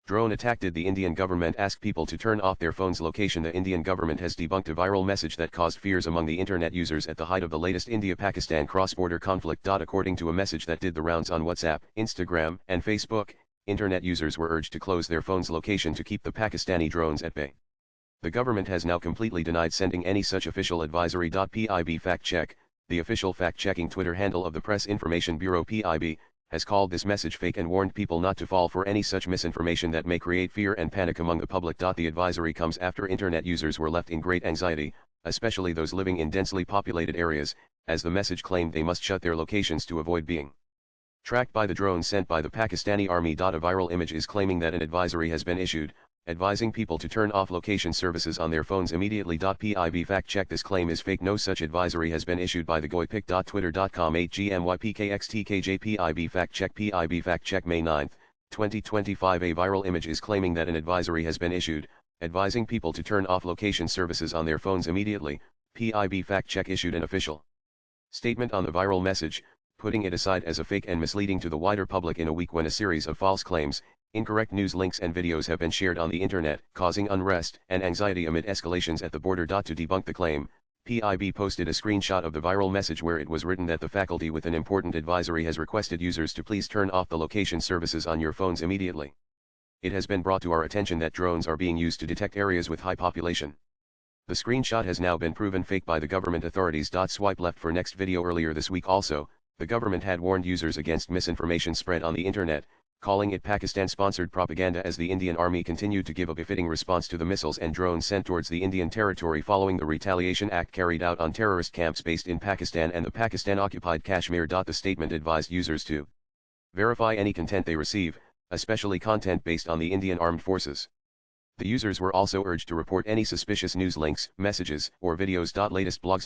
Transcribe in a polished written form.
Drone attack. Did the Indian government ask people to turn off their phone's location? The Indian government has debunked a viral message that caused fears among the internet users at the height of the latest India-Pakistan cross-border conflict. According to a message that did the rounds on WhatsApp, Instagram, and Facebook, internet users were urged to close their phone's location to keep the Pakistani drones at bay. The government has now completely denied sending any such official advisory. PIB fact check, the official fact-checking Twitter handle of the Press Information Bureau PIB, has called this message fake and warned people not to fall for any such misinformation that may create fear and panic among the public. The advisory comes after internet users were left in great anxiety, especially those living in densely populated areas, as the message claimed they must shut their locations to avoid being tracked by the drones sent by the Pakistani army. A viral image is claiming that an advisory has been issued, advising people to turn off location services on their phones immediately. PIB fact check, this claim is fake. No such advisory has been issued by the Govt. Twitter.com 8GMYPKXTKJ. PIB fact check. PIB fact check May 9, 2025. A viral image is claiming that an advisory has been issued, advising people to turn off location services on their phones immediately. PIB fact check issued an official statement on the viral message, putting it aside as a fake and misleading to the wider public in a week when a series of false claims, incorrect news links and videos have been shared on the internet, causing unrest and anxiety amid escalations at the border. To debunk the claim, PIB posted a screenshot of the viral message where it was written that the faculty with an important advisory has requested users to please turn off the location services on your phones immediately. It has been brought to our attention that drones are being used to detect areas with high population. The screenshot has now been proven fake by the government authorities. Swipe left for next video. Earlier this week also, the government had warned users against misinformation spread on the internet, calling it Pakistan-sponsored propaganda as the Indian Army continued to give a befitting response to the missiles and drones sent towards the Indian territory following the retaliation act carried out on terrorist camps based in Pakistan and the Pakistan-occupied Kashmir. The statement advised users to verify any content they receive, especially content based on the Indian Armed Forces. The users were also urged to report any suspicious news links, messages, or videos. Latest blogs.